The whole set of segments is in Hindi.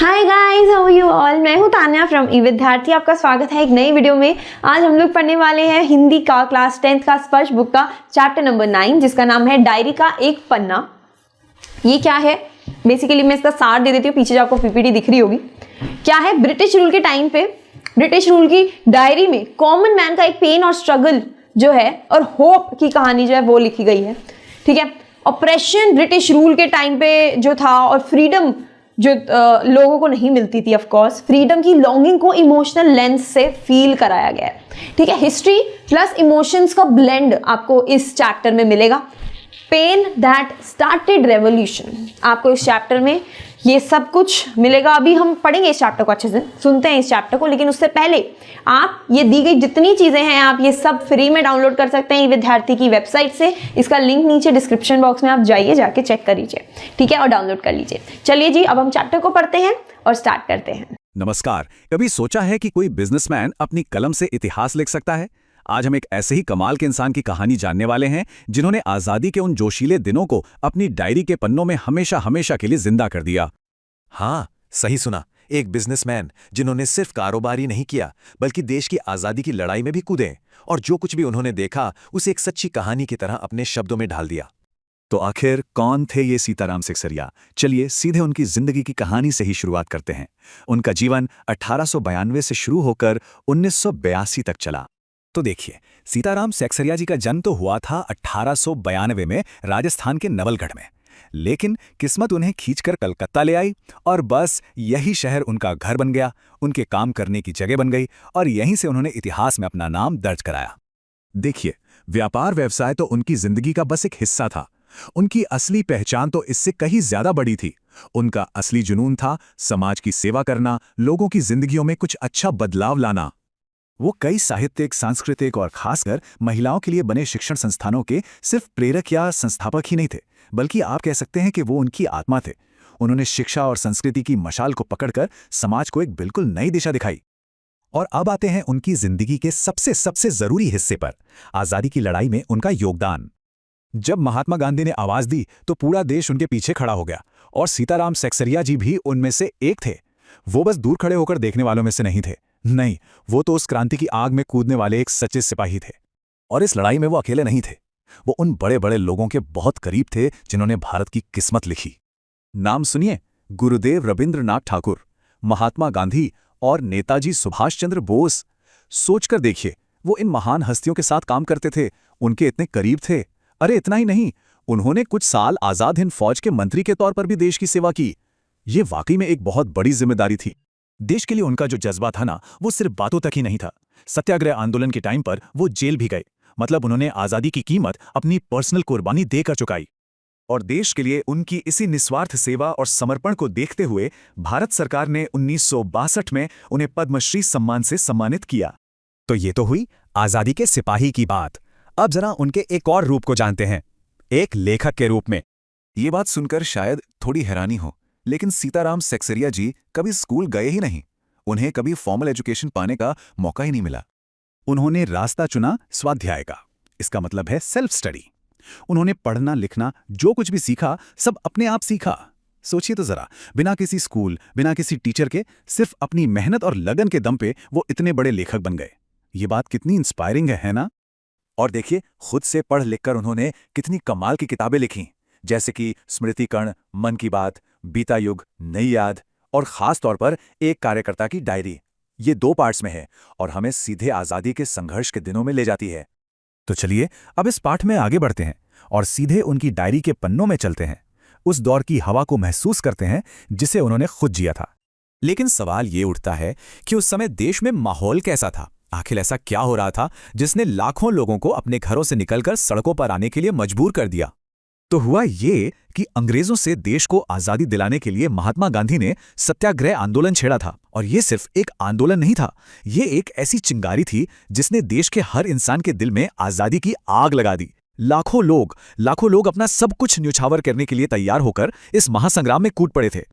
Hi guys, how are you all. मैं हूं तान्या फ्रॉम ई विद्यार्थी। आपका स्वागत है एक नई वीडियो में। आज हम लोग पढ़ने वाले हैं हिंदी का क्लास 10th का स्पर्श बुक का चैप्टर नंबर 9, जिसका नाम है डायरी का एक पन्ना। ये क्या है, बेसिकली मैं इसका सार दे देती हूँ, पीछे जो आपको पीपीटी दिख रही होगी। क्या है, ब्रिटिश रूल के टाइम पे ब्रिटिश रूल की डायरी में कॉमन मैन का एक पेन और स्ट्रगल जो है और होप की कहानी जो है वो लिखी गई है। ठीक है, ऑपरेशन ब्रिटिश रूल के टाइम पे जो था और फ्रीडम जो लोगों को नहीं मिलती थी, ऑफ कोर्स फ्रीडम की लॉन्गिंग को इमोशनल लेंस से फील कराया गया है। ठीक है, हिस्ट्री प्लस इमोशंस का ब्लेंड आपको इस चैप्टर में मिलेगा। पेन दैट स्टार्टेड रेवोल्यूशन, आपको इस चैप्टर में ये सब कुछ मिलेगा। अभी हम पढ़ेंगे इस चैप्टर को, अच्छे से सुनते हैं इस चैप्टर को, लेकिन उससे पहले आप ये दी गई जितनी चीज़ें हैं आप ये सब फ्री में डाउनलोड कर सकते हैं विद्यार्थी की वेबसाइट से। इसका लिंक नीचे डिस्क्रिप्शन बॉक्स में आप जाइए, जाके चेक कर लीजिए, ठीक है, और डाउनलोड कर लीजिए। चलिए जी, अब हम चैप्टर को पढ़ते हैं और स्टार्ट करते हैं। नमस्कार। कभी सोचा है कि कोई बिजनेसमैन अपनी कलम से इतिहास लिख सकता है? आज हम एक ऐसे ही कमाल के इंसान की कहानी जानने वाले हैं जिन्होंने आजादी के उन जोशीले दिनों को अपनी डायरी के पन्नों में हमेशा हमेशा के लिए जिंदा कर दिया। हाँ, सही सुना। एक बिजनेसमैन जिन्होंने सिर्फ कारोबार ही नहीं किया बल्कि देश की आजादी की लड़ाई में भी कूदे और जो कुछ भी उन्होंने देखा उसे एक सच्ची कहानी की तरह अपने शब्दों में ढाल दिया। तो आखिर कौन थे ये सीताराम सेक्सरिया? चलिए सीधे उनकी जिंदगी की कहानी से ही शुरुआत करते हैं। उनका जीवन 1892 से शुरू होकर 1982 तक चला। तो देखिए, सीताराम सेक्सरिया जी का जन्म तो हुआ था 1892 में राजस्थान के नवलगढ़ में, लेकिन किस्मत उन्हें खींचकर कलकत्ता ले आई और बस यही शहर उनका घर बन गया, उनके काम करने की जगह बन गई और यहीं से उन्होंने इतिहास में अपना नाम दर्ज कराया। देखिए, व्यापार व्यवसाय तो उनकी जिंदगी का बस एक हिस्सा था। उनकी असली पहचान तो इससे कहीं ज्यादा बड़ी थी। उनका असली जुनून था समाज की सेवा करना, लोगों की जिंदगियों में कुछ अच्छा बदलाव लाना। वो कई साहित्यिक, सांस्कृतिक और खासकर महिलाओं के लिए बने शिक्षण संस्थानों के सिर्फ प्रेरक या संस्थापक ही नहीं थे, बल्कि आप कह सकते हैं कि वो उनकी आत्मा थे। उन्होंने शिक्षा और संस्कृति की मशाल को पकड़कर समाज को एक बिल्कुल नई दिशा दिखाई। और अब आते हैं उनकी जिंदगी के सबसे सबसे जरूरी हिस्से पर, आजादी की लड़ाई में उनका योगदान। जब महात्मा गांधी ने आवाज दी तो पूरा देश उनके पीछे खड़ा हो गया और सीताराम सेक्सरिया जी भी उनमें से एक थे। वो बस दूर खड़े होकर देखने वालों में से नहीं थे, नहीं, वो तो उस क्रांति की आग में कूदने वाले एक सच्चे सिपाही थे। और इस लड़ाई में वो अकेले नहीं थे, वो उन बड़े बड़े लोगों के बहुत करीब थे जिन्होंने भारत की किस्मत लिखी। नाम सुनिए, गुरुदेव रविंद्रनाथ ठाकुर, महात्मा गांधी और नेताजी सुभाष चंद्र बोस। सोचकर देखिए, वो इन महान हस्तियों के साथ काम करते थे, उनके इतने करीब थे। अरे इतना ही नहीं, उन्होंने कुछ साल आजाद हिंद फौज के मंत्री के तौर पर भी देश की सेवा की। ये वाकई में एक बहुत बड़ी जिम्मेदारी थी। देश के लिए उनका जो जज्बा था ना, वो सिर्फ बातों तक ही नहीं था। सत्याग्रह आंदोलन के टाइम पर वो जेल भी गए, मतलब उन्होंने आजादी की कीमत अपनी पर्सनल कुर्बानी देकर चुकाई। और देश के लिए उनकी इसी निस्वार्थ सेवा और समर्पण को देखते हुए भारत सरकार ने 1962 में उन्हें पद्मश्री सम्मान से सम्मानित किया। तो ये तो हुई आजादी के सिपाही की बात। अब जरा उनके एक और रूप को जानते हैं, एक लेखक के रूप में। ये बात सुनकर शायद थोड़ी हैरानी हो, लेकिन सीताराम सेक्सरिया जी कभी स्कूल गए ही नहीं। उन्हें कभी फॉर्मल एजुकेशन पाने का मौका ही नहीं मिला। उन्होंने रास्ता चुना स्वाध्याय का, इसका मतलब है सेल्फ स्टडी। उन्होंने पढ़ना लिखना जो कुछ भी सीखा सब अपने आप सीखा। सोचिए तो जरा, बिना किसी स्कूल, बिना किसी टीचर के, सिर्फ अपनी मेहनत और लगन के दम पे वो इतने बड़े लेखक बन गए। ये बात कितनी इंस्पायरिंग है ना? और देखिए, खुद से पढ़ लिखकर उन्होंने कितनी कमाल की किताबें लिखी, जैसे कि स्मृति कण, मन की बात, बीता युग, नई याद और खास तौर पर एक कार्यकर्ता की डायरी। ये 2 पार्ट्स में है और हमें सीधे आजादी के संघर्ष के दिनों में ले जाती है। तो चलिए अब इस पाठ में आगे बढ़ते हैं और सीधे उनकी डायरी के पन्नों में चलते हैं। उस दौर की हवा को महसूस करते हैं जिसे उन्होंने खुद जिया था। लेकिन सवाल ये उठता है कि उस समय देश में माहौल कैसा था? आखिर ऐसा क्या हो रहा था जिसने लाखों लोगों को अपने घरों से निकलकर सड़कों पर आने के लिए मजबूर कर दिया? तो हुआ ये कि अंग्रेजों से देश को आजादी दिलाने के लिए महात्मा गांधी ने सत्याग्रह आंदोलन छेड़ा था। और ये सिर्फ एक आंदोलन नहीं था, ये एक ऐसी चिंगारी थी जिसने देश के हर इंसान के दिल में आजादी की आग लगा दी। लाखों लोग अपना सब कुछ न्यौछावर करने के लिए तैयार होकर इस महासंग्राम में कूद पड़े थे।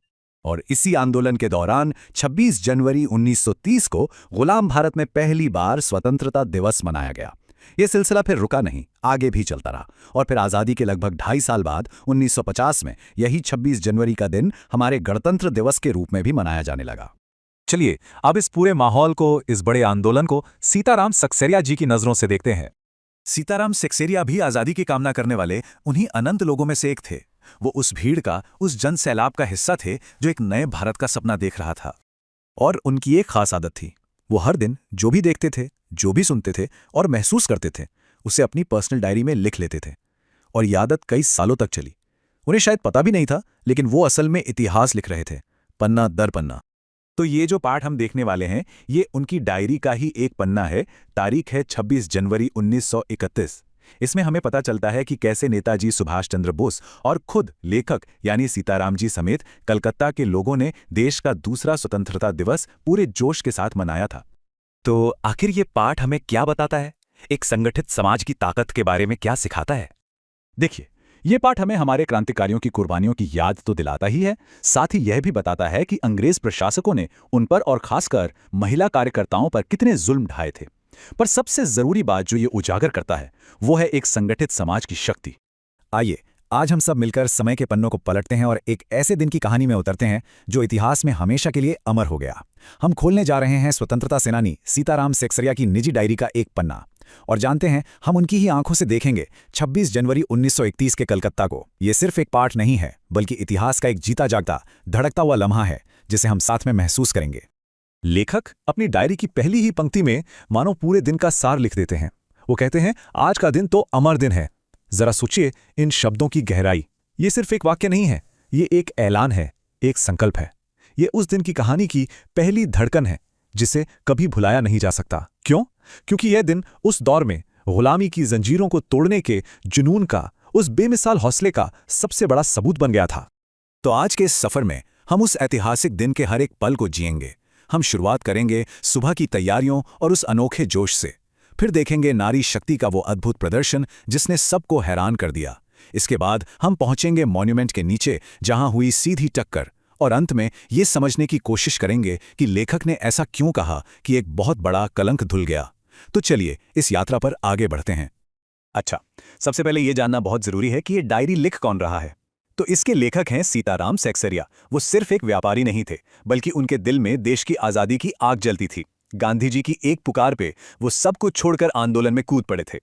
और इसी आंदोलन के दौरान 26 जनवरी 1930 को गुलाम भारत में पहली बार स्वतंत्रता दिवस मनाया गया। ये सिलसिला फिर रुका नहीं, आगे भी चलता रहा और फिर आज़ादी के लगभग 2.5 साल बाद 1950 में यही 26 जनवरी का दिन हमारे गणतंत्र दिवस के रूप में भी मनाया जाने लगा। चलिए अब इस पूरे माहौल को, इस बड़े आंदोलन को सीताराम सक्सेरिया जी की नज़रों से देखते हैं। सीताराम सक्सेरिया भी आज़ादी की कामना करने वाले उन्हीं अनंत लोगों में से एक थे। वो उस भीड़ का, उस जन सैलाब का हिस्सा थे जो एक नए भारत का सपना देख रहा था। और उनकी एक खास आदत थी, वो हर दिन जो भी देखते थे, जो भी सुनते थे और महसूस करते थे, उसे अपनी पर्सनल डायरी में लिख लेते थे। और ये आदत कई सालों तक चली। उन्हें शायद पता भी नहीं था, लेकिन वो असल में इतिहास लिख रहे थे, पन्ना दर पन्ना। तो ये जो पाठ हम देखने वाले हैं, ये उनकी डायरी का ही एक पन्ना है। तारीख है 26 जनवरी 1931। इसमें हमें पता चलता है कि कैसे नेताजी सुभाष चंद्र बोस और खुद लेखक यानी सीताराम जी समेत कलकत्ता के लोगों ने देश का दूसरा स्वतंत्रता दिवस पूरे जोश के साथ मनाया था। तो आखिर ये पाठ हमें क्या बताता है? एक संगठित समाज की ताकत के बारे में क्या सिखाता है? देखिए, ये पाठ हमें हमारे क्रांतिकारियों की कुर्बानियों की याद तो दिलाता ही है, साथ ही यह भी बताता है कि अंग्रेज प्रशासकों ने उन पर और खासकर महिला कार्यकर्ताओं पर कितने जुल्म ढाए थे। पर सबसे जरूरी बात जो ये उजागर करता है, वो है एक संगठित समाज की शक्ति। आइए आज हम सब मिलकर समय के पन्नों को पलटते हैं और एक ऐसे दिन की कहानी में उतरते हैं जो इतिहास में हमेशा के लिए अमर हो गया। हम खोलने जा रहे हैं स्वतंत्रता सेनानी सीताराम सक्सेरिया की निजी डायरी का एक पन्ना और जानते हैं हम उनकी ही आंखों से देखेंगे 26 जनवरी 1931 के कलकत्ता को। ये सिर्फ एक पाठ नहीं है, बल्कि इतिहास का एक जीता जागता, धड़कता हुआ लम्हा है जिसे हम साथ में महसूस करेंगे। लेखक अपनी डायरी की पहली ही पंक्ति में मानो पूरे दिन का सार लिख देते हैं। वो कहते हैं, आज का दिन तो अमर दिन है। जरा सोचिए इन शब्दों की गहराई। ये सिर्फ एक वाक्य नहीं है, ये एक ऐलान है, एक संकल्प है। ये उस दिन की कहानी की पहली धड़कन है जिसे कभी भुलाया नहीं जा सकता। क्यों? क्योंकि यह दिन उस दौर में गुलामी की जंजीरों को तोड़ने के जुनून का, उस बेमिसाल हौसले का सबसे बड़ा सबूत बन गया था। तो आज के इस सफर में हम उस ऐतिहासिक दिन के हर एक पल को जिएंगे। हम शुरुआत करेंगे सुबह की तैयारियों और उस अनोखे जोश से। फिर देखेंगे नारी शक्ति का वो अद्भुत प्रदर्शन जिसने सबको हैरान कर दिया। इसके बाद हम पहुंचेंगे मॉन्यूमेंट के नीचे जहां हुई सीधी टक्कर, और अंत में ये समझने की कोशिश करेंगे कि लेखक ने ऐसा क्यों कहा कि एक बहुत बड़ा कलंक धुल गया। तो चलिए इस यात्रा पर आगे बढ़ते हैं। अच्छा, सबसे पहले ये जानना बहुत जरूरी है कि ये डायरी लिख कौन रहा है। तो इसके लेखक हैं सीताराम सक्सेरिया। वो सिर्फ एक व्यापारी नहीं थे, बल्कि उनके दिल में देश की आज़ादी की आग जलती थी। गांधी जी की एक पुकार पे वो सब कुछ छोड़कर आंदोलन में कूद पड़े थे।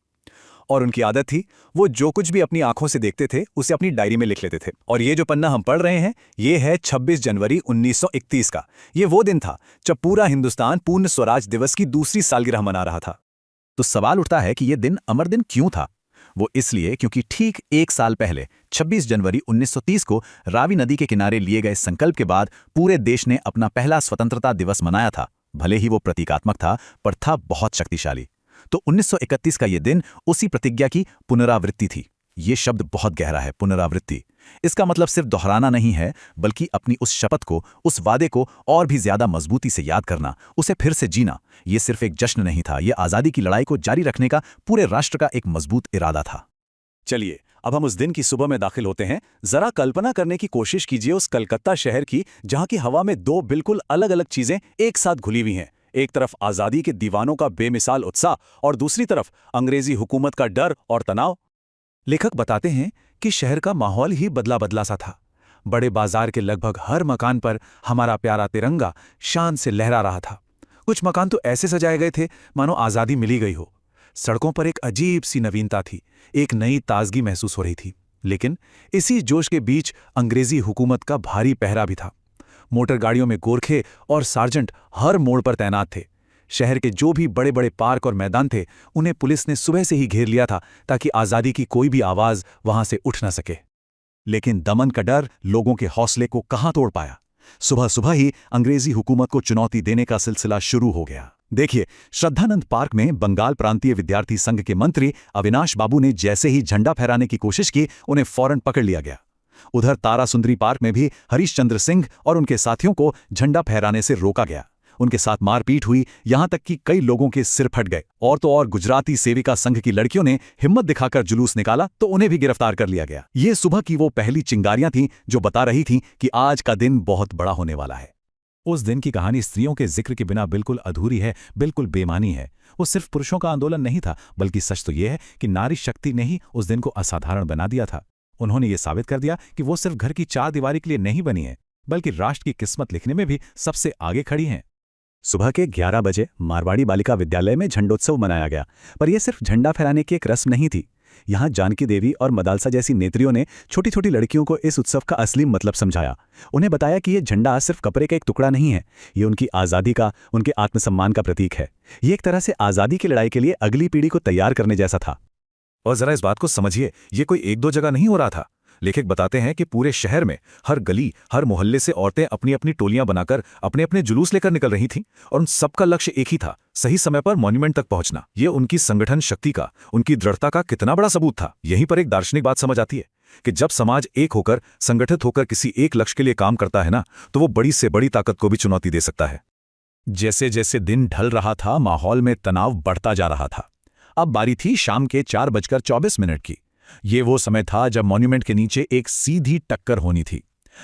और उनकी आदत थी, वो जो कुछ भी अपनी आंखों से देखते थे उसे अपनी डायरी में लिख लेते थे। और ये जो पन्ना हम पढ़ रहे हैं, ये है 26 जनवरी 1931 का। ये वो दिन था जब पूरा हिंदुस्तान पूर्ण स्वराज दिवस की दूसरी सालगिरह मना रहा था। तो सवाल उठता है कि यह दिन अमर दिन क्यों था? वो इसलिए क्योंकि ठीक एक साल पहले 26 जनवरी 1930 को रावी नदी के किनारे लिए गए संकल्प के बाद पूरे देश ने अपना पहला स्वतंत्रता दिवस मनाया था। भले ही वो प्रतीकात्मक था, पर था बहुत शक्तिशाली। तो 1931 का ये दिन उसी प्रतिज्ञा की पुनरावृत्ति थी। ये शब्द बहुत गहरा है, पुनरावृत्ति। इसका मतलब सिर्फ दोहराना नहीं है, बल्कि अपनी उस शपथ को, उस वादे को और भी ज्यादा मजबूती से याद करना, उसे फिर से जीना। ये सिर्फ एक जश्न नहीं था, ये आज़ादी की लड़ाई को जारी रखने का पूरे राष्ट्र का एक मजबूत इरादा था। चलिए अब हम उस दिन की सुबह में दाखिल होते हैं। जरा कल्पना करने की कोशिश कीजिए उस कलकत्ता शहर की, जहां की हवा में दो बिल्कुल अलग अलग चीजें एक साथ घुली हुई हैं। एक तरफ आज़ादी के दीवानों का बेमिसाल उत्साह और दूसरी तरफ अंग्रेजी हुकूमत का डर और तनाव। लेखक बताते हैं कि शहर का माहौल ही बदला बदला सा था। बड़े बाजार के लगभग हर मकान पर हमारा प्यारा तिरंगा शान से लहरा रहा था। कुछ मकान तो ऐसे सजाए गए थे मानो आज़ादी मिली गई हो। सड़कों पर एक अजीब सी नवीनता थी, एक नई ताजगी महसूस हो रही थी। लेकिन इसी जोश के बीच अंग्रेजी हुकूमत का भारी पहरा भी था। मोटर गाड़ियों में गोरखे और सार्जेंट हर मोड़ पर तैनात थे। शहर के जो भी बड़े बड़े पार्क और मैदान थे, उन्हें पुलिस ने सुबह से ही घेर लिया था ताकि आज़ादी की कोई भी आवाज़ वहां से उठ न सके। लेकिन दमन का डर लोगों के हौसले को कहां तोड़ पाया। सुबह सुबह ही अंग्रेजी हुकूमत को चुनौती देने का सिलसिला शुरू हो गया। देखिए, श्रद्धानंद पार्क में बंगाल प्रांतीय विद्यार्थी संघ के मंत्री अविनाश बाबू ने जैसे ही झंडा फहराने की कोशिश की, उन्हें फौरन पकड़ लिया गया। उधर तारासुंदरी पार्क में भी हरीशचंद्र सिंह और उनके साथियों को झंडा फहराने से रोका गया। उनके साथ मारपीट हुई, यहां तक कि कई लोगों के सिर फट गए। और तो और गुजराती सेविका संघ की लड़कियों ने हिम्मत दिखाकर जुलूस निकाला तो उन्हें भी गिरफ्तार कर लिया गया। ये सुबह की वो पहली चिंगारियां थीं जो बता रही थीं कि आज का दिन बहुत बड़ा होने वाला है। उस दिन की कहानी स्त्रियों के जिक्र के बिना बिल्कुल अधूरी है, बिल्कुल बेमानी है। वो सिर्फ पुरुषों का आंदोलन नहीं था, बल्कि सच तो ये है कि नारी शक्ति ने ही उस दिन को असाधारण बना दिया था। उन्होंने ये साबित कर दिया कि वो सिर्फ घर की चार दीवारी के लिए नहीं बनी है, बल्कि राष्ट्र की किस्मत लिखने में भी सबसे आगे खड़ी हैं। सुबह के 11 बजे मारवाड़ी बालिका विद्यालय में झंडोत्सव मनाया गया, पर यह सिर्फ झंडा फहराने की एक रस्म नहीं थी। यहाँ जानकी देवी और मदालसा जैसी नेत्रियों ने छोटी छोटी लड़कियों को इस उत्सव का असली मतलब समझाया। उन्हें बताया कि ये झंडा सिर्फ कपड़े का एक टुकड़ा नहीं है, ये उनकी आज़ादी का, उनके आत्मसम्मान का प्रतीक है। ये एक तरह से आज़ादी की लड़ाई के लिए अगली पीढ़ी को तैयार करने जैसा था। और जरा इस बात को समझिए, ये कोई एक दो जगह नहीं हो रहा था। लेखक बताते हैं कि पूरे शहर में हर गली, हर मोहल्ले से औरतें अपनी अपनी टोलियां बनाकर अपने अपने जुलूस लेकर निकल रही थीं, और उन सबका लक्ष्य एक ही था, सही समय पर मॉन्यूमेंट तक पहुंचना। ये उनकी संगठन शक्ति का, उनकी दृढ़ता का कितना बड़ा सबूत था। यहीं पर एक दार्शनिक बात समझ आती है कि जब समाज एक होकर, संगठित होकर किसी एक लक्ष्य के लिए काम करता है ना, तो वो बड़ी से बड़ी ताकत को भी चुनौती दे सकता है। जैसे जैसे दिन ढल रहा था, माहौल में तनाव बढ़ता जा रहा था। अब बारी थी शाम के 4:24 की। ये वो समय था जब मॉन्यूमेंट के नीचे एक सीधी टक्कर होनी थी।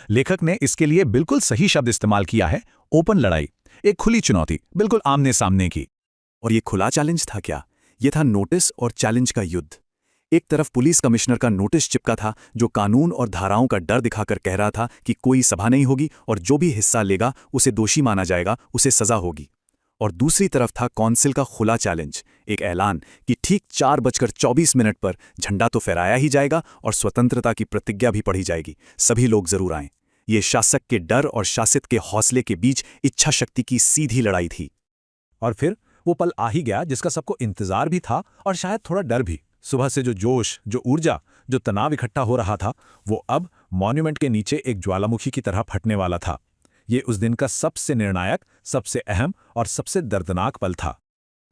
लेखक ने इसके लिए बिल्कुल सही शब्द इस्तेमाल किया है, ओपन लड़ाई, एक खुली चुनौती, बिल्कुल आमने सामने की। और ये खुला चैलेंज था क्या? ये था नोटिस और चैलेंज का युद्ध। एक तरफ पुलिस कमिश्नर का नोटिस चिपका था, जो कानून और धाराओं का डर दिखाकर कह रहा था कि कोई सभा नहीं होगी और जो भी हिस्सा लेगा उसे दोषी माना जाएगा, उसे सजा होगी। और दूसरी तरफ था कौंसिल का खुला चैलेंज, एक ऐलान कि ठीक 4:24 पर झंडा तो फहराया ही जाएगा और स्वतंत्रता की प्रतिज्ञा भी पढ़ी जाएगी। सभी लोग जरूर आएं। ये शासक के डर और शासित के हौसले के बीच इच्छा शक्ति की सीधी लड़ाई थी। और फिर वो पल आ ही गया जिसका सबको इंतजार भी था और शायद थोड़ा डर भी। सुबह से जो जोश, जो ऊर्जा, जो तनाव इकट्ठा हो रहा था, वो अब मॉन्यूमेंट के नीचे एक ज्वालामुखी की तरह फटने वाला था। ये उस दिन का सबसे निर्णायक, सबसे अहम और सबसे दर्दनाक पल था।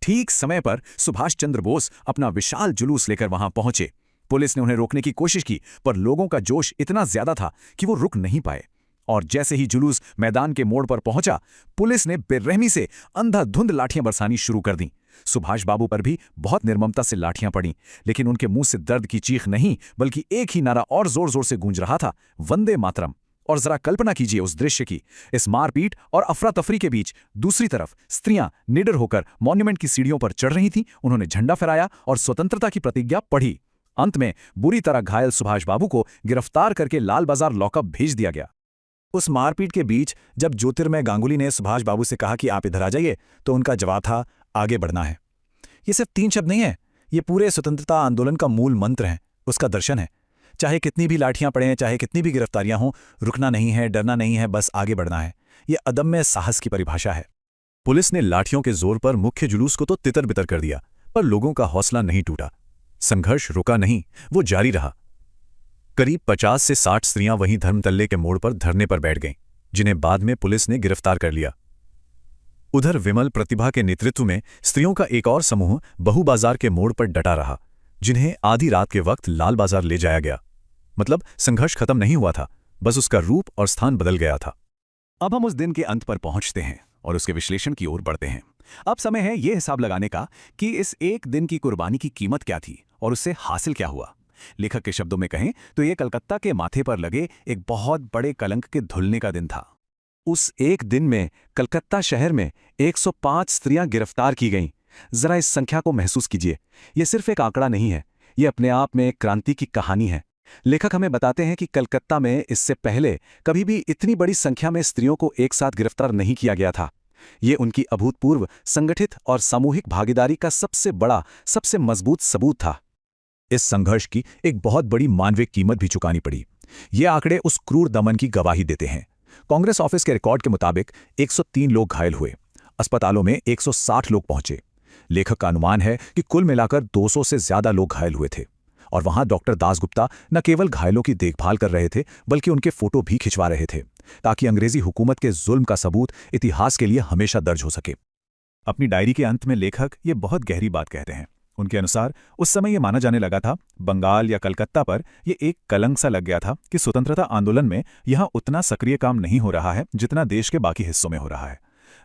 ठीक समय पर सुभाष चंद्र बोस अपना विशाल जुलूस लेकर वहां पहुंचे। पुलिस ने उन्हें रोकने की कोशिश की, पर लोगों का जोश इतना ज्यादा था कि वो रुक नहीं पाए। और जैसे ही जुलूस मैदान के मोड़ पर पहुंचा, पुलिस ने बेरहमी से अंधाधुंध लाठियां बरसानी शुरू कर दी। सुभाष बाबू पर भी बहुत निर्ममता से लाठियां पड़ी, लेकिन उनके मुंह से दर्द की चीख नहीं, बल्कि एक ही नारा और जोर जोर से गूंज रहा था, वंदे मातरम। और जरा कल्पना कीजिए उस दृश्य की। इस मारपीट और अफरा तफरी के बीच दूसरी तरफ स्त्रियां निडर होकर मॉन्यूमेंट की सीढ़ियों पर चढ़ रही थीं। उन्होंने झंडा फहराया और स्वतंत्रता की प्रतिज्ञा पढ़ी। अंत में बुरी तरह घायल सुभाष बाबू को गिरफ्तार करके लाल बाजार लॉकअप भेज दिया गया। उस मारपीट के बीच जब ज्योतिर्मय गांगुली ने सुभाष बाबू से कहा कि आप इधर आ जाइए, तो उनका जवाब था, आगे बढ़ना है। ये सिर्फ 3 शब्द नहीं है, ये पूरे स्वतंत्रता आंदोलन का मूल मंत्र है, उसका दर्शन है। चाहे कितनी भी लाठियां पड़ें, चाहे कितनी भी गिरफ्तारियां हों, रुकना नहीं है, डरना नहीं है, बस आगे बढ़ना है। ये अदम्य साहस की परिभाषा है। पुलिस ने लाठियों के जोर पर मुख्य जुलूस को तो तितर बितर कर दिया, पर लोगों का हौसला नहीं टूटा। संघर्ष रुका नहीं, वो जारी रहा। करीब 50 से 60 स्त्रियां वहीं धर्मतल्ले के मोड़ पर धरने पर बैठ गईं, जिन्हें बाद में पुलिस ने गिरफ्तार कर लिया। उधर विमल प्रतिभा के नेतृत्व में स्त्रियों का एक और समूह बहु बाजार के मोड़ पर डटा रहा, जिन्हें आधी रात के वक्त लाल बाजार ले जाया गया। मतलब संघर्ष खत्म नहीं हुआ था, बस उसका रूप और स्थान बदल गया था। अब हम उस दिन के अंत पर पहुंचते हैं और उसके विश्लेषण की ओर बढ़ते हैं। अब समय है यह हिसाब लगाने का कि इस एक दिन की कुर्बानी की कीमत क्या थी और उससे हासिल क्या हुआ। लेखक के शब्दों में कहें तो यह कलकत्ता के माथे पर लगे एक बहुत बड़े कलंक के धुलने का दिन था। उस एक दिन में कलकत्ता शहर में 105 स्त्रियां गिरफ्तार की गईं। जरा इस संख्या को महसूस कीजिए। यह सिर्फ एक आंकड़ा नहीं है, यह अपने आप में एक क्रांति की कहानी है। लेखक हमें बताते हैं कि कलकत्ता में इससे पहले कभी भी इतनी बड़ी संख्या में स्त्रियों को एक साथ गिरफ्तार नहीं किया गया था। ये उनकी अभूतपूर्व, संगठित और सामूहिक भागीदारी का सबसे बड़ा, सबसे मजबूत सबूत था। इस संघर्ष की एक बहुत बड़ी मानवीय कीमत भी चुकानी पड़ी। ये आंकड़े उस क्रूर दमन की गवाही देते हैं। कांग्रेस ऑफिस के रिकॉर्ड के मुताबिक 103 लोग घायल हुए, अस्पतालों में 160 लोग पहुंचे। लेखक का अनुमान है कि कुल मिलाकर 200 से ज्यादा लोग घायल हुए थे। और वहां डॉक्टर दासगुप्ता न केवल घायलों की देखभाल कर रहे थे, बल्कि उनके फोटो भी खिंचवा रहे थे, ताकि अंग्रेजी हुकूमत के जुल्म का सबूत इतिहास के लिए हमेशा दर्ज हो सके। अपनी डायरी के अंत में लेखक ये बहुत गहरी बात कहते हैं। उनके अनुसार उस समय ये माना जाने लगा था, बंगाल या कलकत्ता पर ये एक कलंक सा लग गया था कि स्वतंत्रता आंदोलन में यहाँ उतना सक्रिय काम नहीं हो रहा है जितना देश के बाकी हिस्सों में हो रहा है।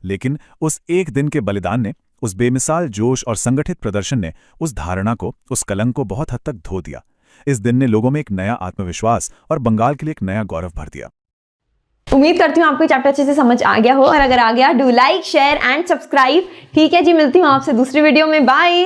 लेकिन उस एक दिन के बलिदान ने, उस बेमिसाल जोश और संगठित प्रदर्शन ने उस धारणा को, उस कलंक को बहुत हद तक धो दिया। इस दिन ने लोगों में एक नया आत्मविश्वास और बंगाल के लिए एक नया गौरव भर दिया। उम्मीद करती हूँ आपको चैप्टर अच्छे से समझ आ गया हो, और अगर आ गया do like share and subscribe. ठीक है जी, मिलती हूँ आपसे दूसरी वीडियो में। बाय।